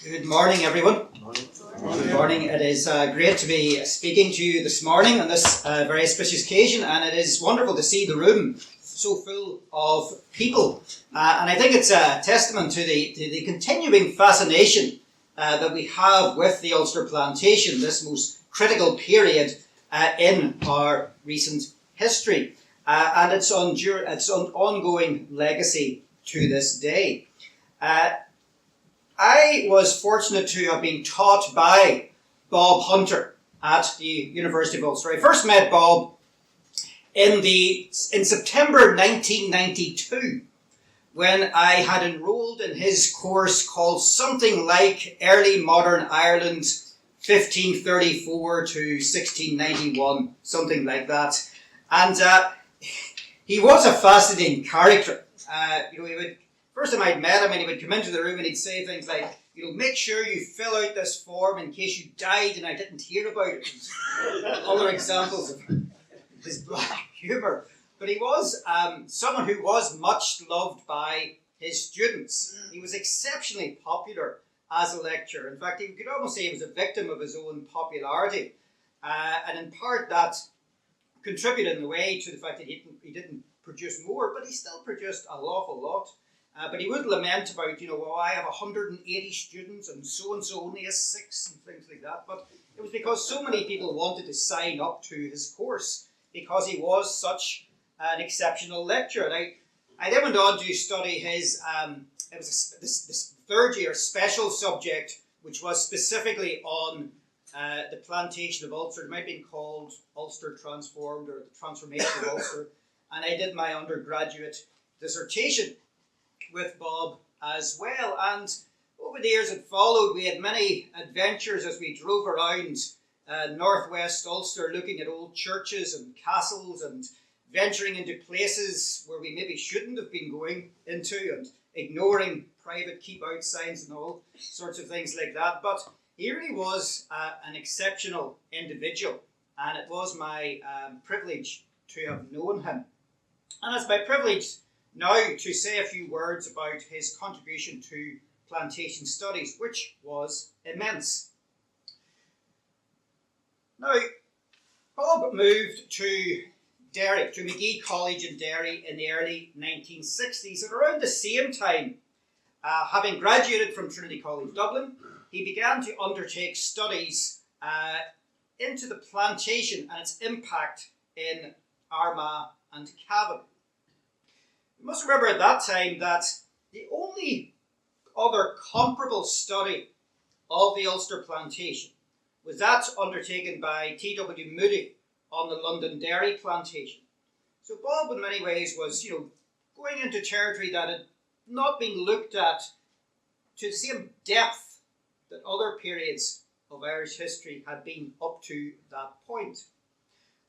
Good morning, everyone. Morning. Good morning. It is great to be speaking to you this morning on this very auspicious occasion, and it is wonderful to see the room so full of people. And I think it's a testament to the continuing fascination that we have with the Ulster Plantation, this most critical period in our recent history, and its ongoing legacy to this day. I was fortunate to have been taught by Bob Hunter at the University of Ulster. I first met Bob in September 1992 when I had enrolled in his course called something like Early Modern Ireland 1534 to 1691, something like that. And he was a fascinating character. First time I'd met him, and he would come into the room and he'd say things like, make sure you fill out this form in case you died and I didn't hear about it. Other examples of his black humour. But he was someone who was much loved by his students. He was exceptionally popular as a lecturer. In fact, you could almost say he was a victim of his own popularity. And in part that contributed in a way to the fact that he didn't produce more, but he still produced an awful lot. But he would lament about, I have 180 students and so only has 6 and things like that. But it was because so many people wanted to sign up to his course because he was such an exceptional lecturer. And I then went on to study his, it was this third year special subject, which was specifically on the plantation of Ulster. It might have been called Ulster Transformed or the Transformation of Ulster. And I did my undergraduate dissertation with Bob as well, and over the years that followed we had many adventures as we drove around northwest Ulster looking at old churches and castles and venturing into places where we maybe shouldn't have been going into and ignoring private keep out signs and all sorts of things like that. But he really was an exceptional individual, and it was my privilege to have known him. And it's my privilege now to say a few words about his contribution to plantation studies, which was immense. Now, Bob moved to Derry, to Magee College in Derry in the early 1960s, and around the same time, having graduated from Trinity College Dublin, he began to undertake studies into the plantation and its impact in Armagh and Cavan. You must remember at that time that the only other comparable study of the Ulster Plantation was that undertaken by T.W. Moody on the London Dairy Plantation. So Bob in many ways was, going into territory that had not been looked at to the same depth that other periods of Irish history had been up to that point.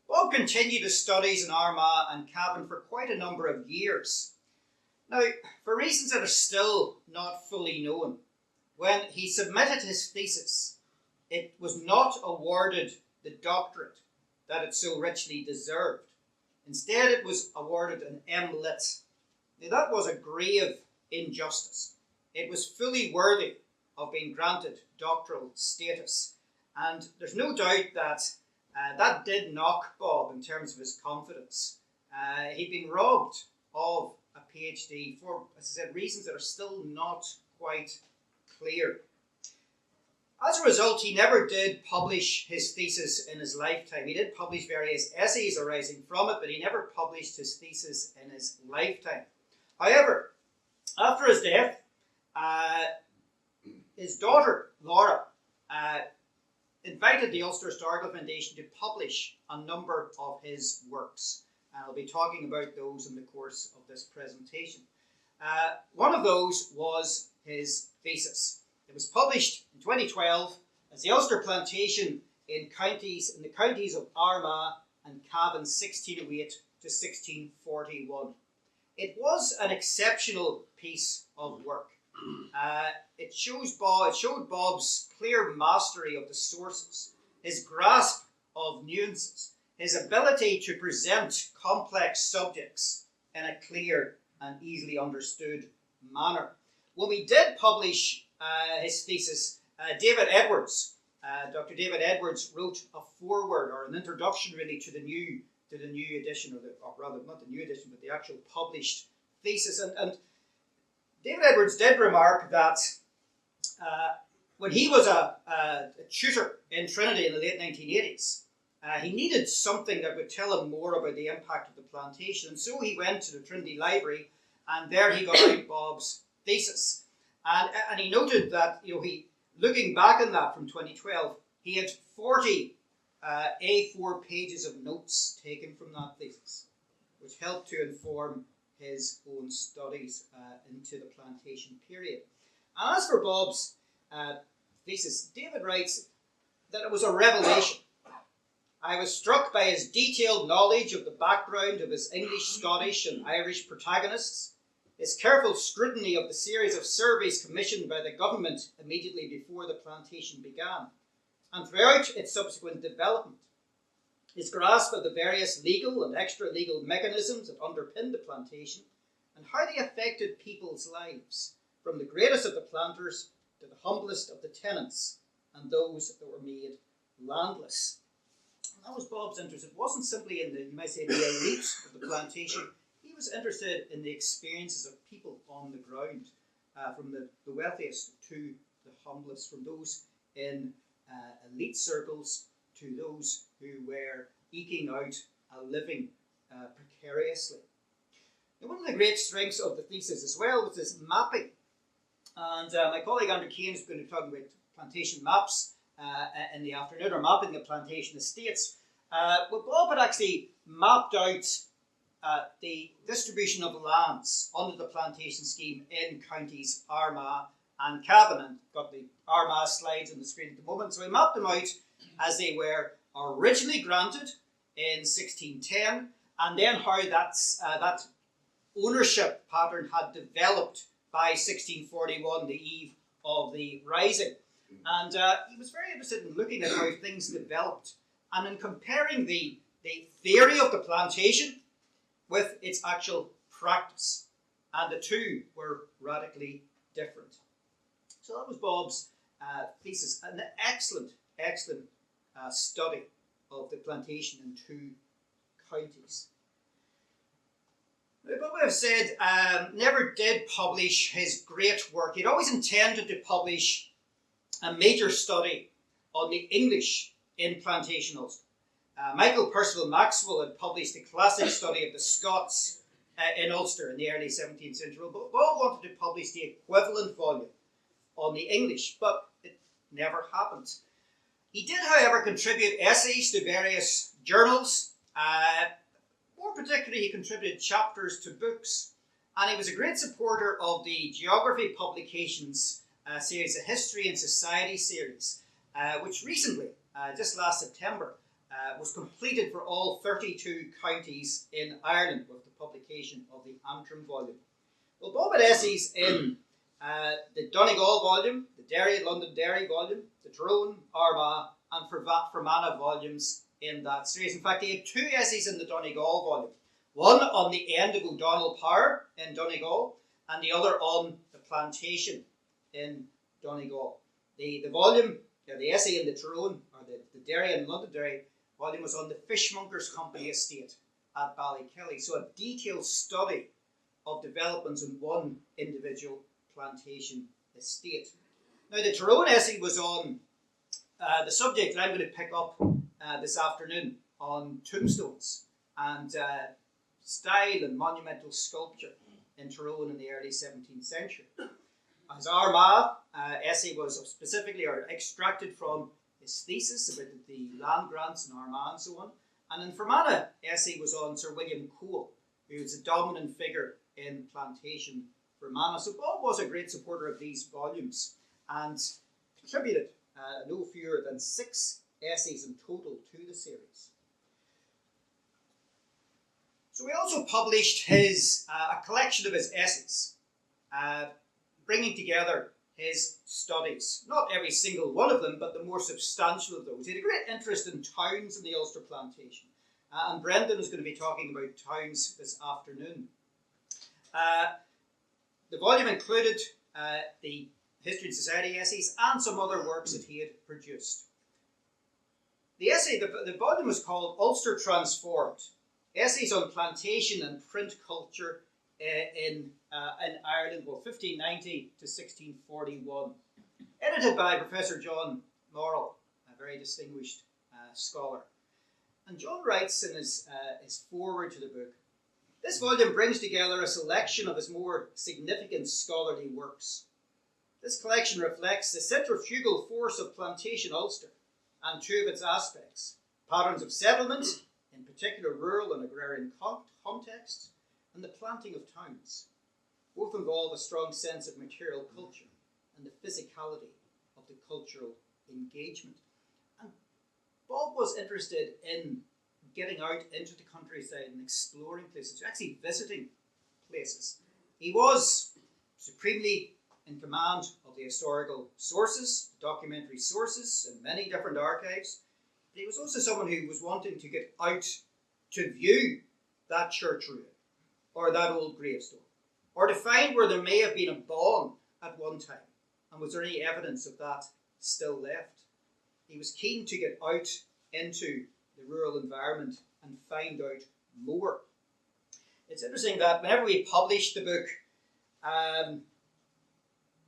Bob continued his studies in Armagh and Cavan for quite a number of years. Now, for reasons that are still not fully known, when he submitted his thesis, it was not awarded the doctorate that it so richly deserved. Instead, it was awarded an M.Lit. Now, that was a grave injustice. It was fully worthy of being granted doctoral status. And there's no doubt that that did knock Bob in terms of his confidence. He'd been robbed of a PhD for, as I said, reasons that are still not quite clear. As a result, he never did publish his thesis in his lifetime. He did publish various essays arising from it, but he never published his thesis in his lifetime. However, after his death, his daughter, Laura, invited the Ulster Historical Foundation to publish a number of his works. And I'll be talking about those in the course of this presentation. One of those was his thesis. It was published in 2012 as the Ulster Plantation in the counties of Armagh and Cavan 1608 to 1641. It was an exceptional piece of work. It showed Bob's clear mastery of the sources, his grasp of nuances, his ability to present complex subjects in a clear and easily understood manner. When we did publish his thesis, David Edwards, Dr. David Edwards wrote a foreword, or an introduction really, to the new edition, or rather not the new edition, but the actual published thesis. And David Edwards did remark that when he was a tutor in Trinity in the late 1980s, he needed something that would tell him more about the impact of the plantation. And so he went to the Trinity Library, and there he got out Bob's thesis. And he noted that, he, looking back on that from 2012, he had 40 A4 pages of notes taken from that thesis, which helped to inform his own studies into the plantation period. And as for Bob's thesis, David writes that it was a revelation. I was struck by his detailed knowledge of the background of his English, Scottish and Irish protagonists, his careful scrutiny of the series of surveys commissioned by the government immediately before the plantation began, and throughout its subsequent development, his grasp of the various legal and extra-legal mechanisms that underpinned the plantation, and how they affected people's lives, from the greatest of the planters to the humblest of the tenants, and those that were made landless. And that was Bob's interest. It wasn't simply in the, you might say, the elite of the plantation. He was interested in the experiences of people on the ground, from the wealthiest to the humblest, from those in elite circles to those who were eking out a living precariously. Now, one of the great strengths of the thesis as well was this mapping. And my colleague Andrew Kane is going to talk about plantation maps in the afternoon, or mapping the plantation estates. But Bob had actually mapped out the distribution of lands under the plantation scheme in counties Armagh and Cavan, and got the Armagh slides on the screen at the moment. So he mapped them out as they were originally granted in 1610, and then how that ownership pattern had developed by 1641, the eve of the Rising. And he was very interested in looking at how things developed and in comparing the theory of the plantation with its actual practice. And the two were radically different. So that was Bob's thesis, an excellent study of the plantation in two counties. Bob, I've said, never did publish his great work. He'd always intended to publish a major study on the English in plantation Ulster. Michael Percival Maxwell had published a classic study of the Scots in Ulster in the early 17th century. But Bob wanted to publish the equivalent volume on the English, but it never happened. He did, however, contribute essays to various journals. More particularly, he contributed chapters to books, and he was a great supporter of the geography publications series, the History and Society series, which recently, just last September, was completed for all 32 counties in Ireland with the publication of the Antrim volume. Well, Bob had essays in the Donegal volume, the Derry and London Derry volume, the Tyrone, Armagh, and Fermanagh volumes in that series. In fact, he had two essays in the Donegal volume, one on the end of O'Donnell Power in Donegal, and the other on the plantation in Donegal. The volume, the essay in the Tyrone, or the Derry and London Derry volume, was on the Fishmongers' Company estate at Ballykelly. So a detailed study of developments in one individual plantation estate. Now, the Tyrone essay was on the subject that I'm going to pick up this afternoon, on tombstones and style and monumental sculpture in Tyrone in the early 17th century. His Armagh essay was specifically extracted from his thesis about the land grants in Armagh and so on. And in Fermanagh essay was on Sir William Cole, who was a dominant figure in plantation Fermanagh. So Bob was a great supporter of these volumes and contributed no fewer than 6 essays in total to the series. So he also published a collection of his essays, bringing together his studies. Not every single one of them, but the more substantial of those. He had a great interest in towns in the Ulster Plantation. And Brendan is going to be talking about towns this afternoon. The volume included the History and Society essays, and some other works that he had produced. The essay, the volume was called Ulster Transformed, Essays on Plantation and Print Culture in Ireland, 1590 to 1641. Edited by Professor John Morrell, a very distinguished scholar. And John writes in his foreword to the book, this volume brings together a selection of his more significant scholarly works. This collection reflects the centrifugal force of plantation Ulster and two of its aspects, patterns of settlement, in particular rural and agrarian contexts, and the planting of towns. Both involve a strong sense of material culture and the physicality of the cultural engagement. And Bob was interested in getting out into the countryside and exploring places, actually visiting places. He was supremely in command of the historical sources, documentary sources, and many different archives. But he was also someone who was wanting to get out to view that church ruin, or that old gravestone, or to find where there may have been a bawn at one time, and was there any evidence of that still left. He was keen to get out into the rural environment and find out more. It's interesting that whenever we published the book,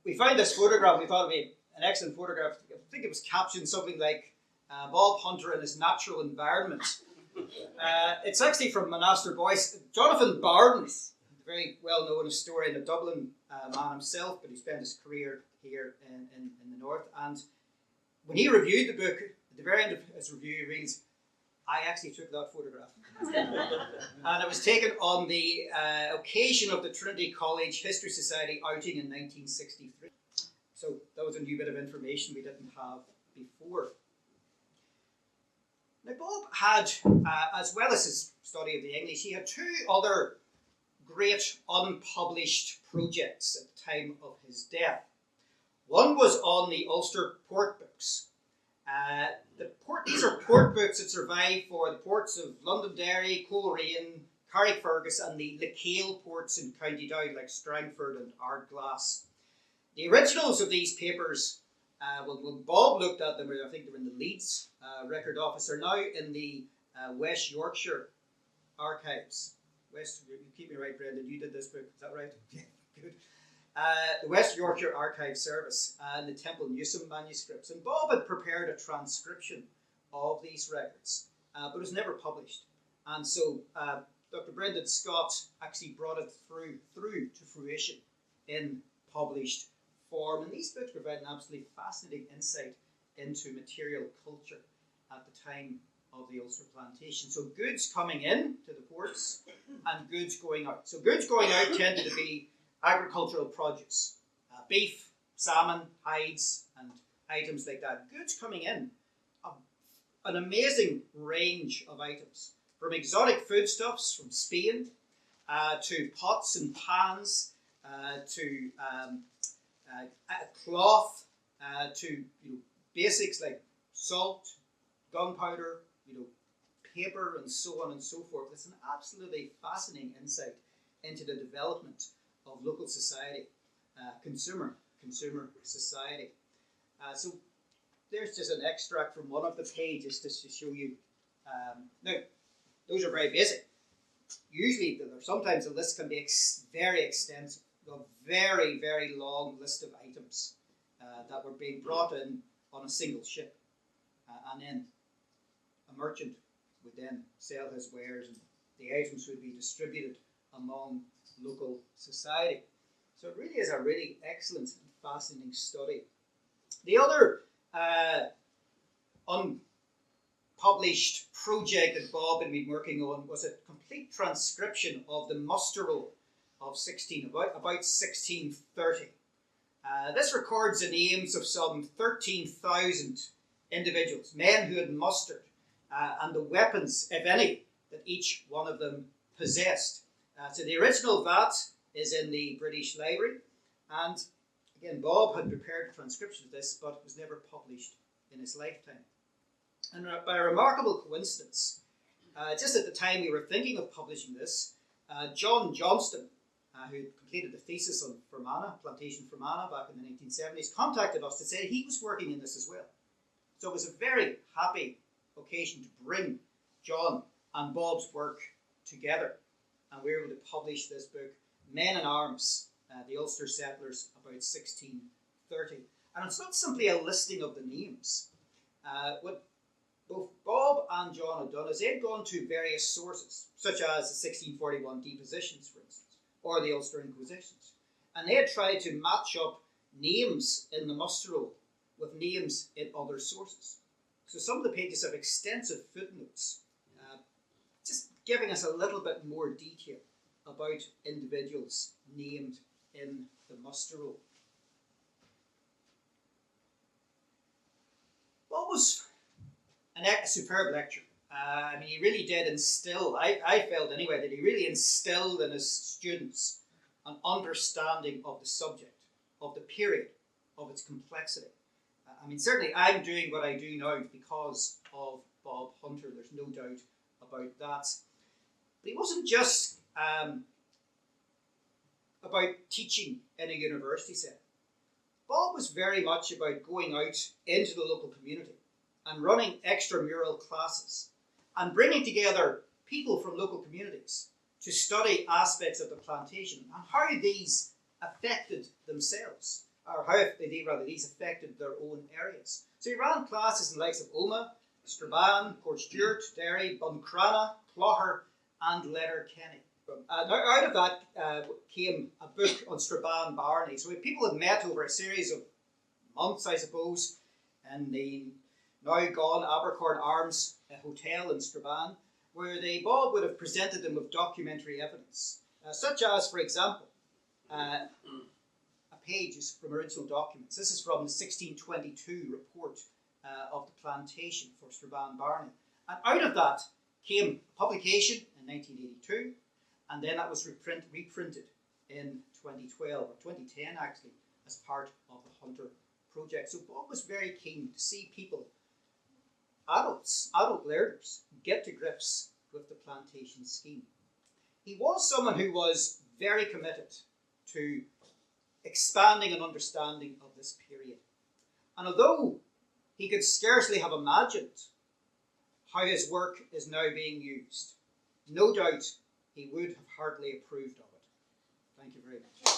we found this photograph. We thought it would be an excellent photograph. I think it was captioned something like Bob Hunter in his natural environment. It's actually from Monaster Boyce. Jonathan Bardens, a very well-known historian, a Dublin man himself, but he spent his career here in the north. And when he reviewed the book, at the very end of his review, he reads, I actually took that photograph. And it was taken on the occasion of the Trinity College History Society outing in 1963. So that was a new bit of information we didn't have before. Now Bob had, as well as his study of the English, he had two other great unpublished projects at the time of his death. One was on the Ulster port books. These are port books that survive for the ports of Londonderry, Coleraine, Carrickfergus, and the Lecale ports in County Down, like Strangford and Ardglass. The originals of these papers, when Bob looked at them, I think they were in the Leeds Record Office, are now in the West Yorkshire archives. You keep me right, Brendan, you did this book, is that right? Yeah, good. The West Yorkshire Archive Service and the Temple Newsom manuscripts. And Bob had prepared a transcription of these records, but it was never published. And so Dr. Brendan Scott actually brought it through to fruition in published form. And these books provide an absolutely fascinating insight into material culture at the time of the Ulster Plantation. So goods coming in to the ports and goods going out. So goods going out tended to be agricultural produce, beef, salmon, hides, and items like that. Goods coming in, an amazing range of items, from exotic foodstuffs from Spain to pots and pans to cloth to basics like salt, gunpowder, paper, and so on and so forth. It's an absolutely fascinating insight into the development of local society, consumer society. So there's just an extract from one of the pages just to show you. Now, those are very basic. Usually, sometimes the list can be very extensive. A very, very long list of items that were being brought in on a single ship. And then a merchant would then sell his wares, and the items would be distributed among local society. So it really is a really excellent and fascinating study. The other unpublished project that Bob had been working on was a complete transcription of the muster roll of about 1630. This records the names of some 13,000 individuals, men who had mustered, and the weapons, if any, that each one of them possessed. So the original VAT is in the British Library, and again, Bob had prepared a transcription of this, but it was never published in his lifetime. And by a remarkable coincidence, just at the time we were thinking of publishing this, John Johnston, who had completed a thesis on Fermanagh, plantation Fermanagh back in the 1970s, contacted us to say he was working in this as well. So it was a very happy occasion to bring John and Bob's work together. And we were able to publish this book, Men in Arms, the Ulster Settlers about 1630. And it's not simply a listing of the names. What both Bob and John had done is they'd gone to various sources, such as the 1641 depositions, for instance, or the Ulster Inquisitions. And they had tried to match up names in the muster roll with names in other sources. So some of the pages have extensive footnotes, just giving us a little bit more detail about individuals named in the muster roll. Bob was a superb lecturer. I mean, he really did instill, I felt anyway, that he really instilled in his students an understanding of the subject, of the period, of its complexity. I mean, certainly I'm doing what I do now because of Bob Hunter, there's no doubt about that. But he wasn't just about teaching in a university setting. Bob was very much about going out into the local community and running extramural classes and bringing together people from local communities to study aspects of the plantation and how these affected themselves, or how these affected their own areas. So he ran classes in the likes of Omagh, Strabane, Portstewart, Derry, Buncrana, Clogher and Letterkenny. Now out of that came a book on Strabane Barony. So people had met over a series of months, I suppose, in the now gone Abercorn Arms Hotel in Strabane, where Bob would have presented them with documentary evidence, such as, for example, a page from original documents. This is from the 1622 report of the plantation for Strabane Barony. And out of that came a publication in 1982, and then that was reprinted in 2012, or 2010 actually, as part of the Hunter project. So Bob was very keen to see people, adult learners, get to grips with the plantation scheme. He was someone who was very committed to expanding an understanding of this period. And although he could scarcely have imagined how his work is now being used, no doubt he would have heartily approved of it. Thank you very much.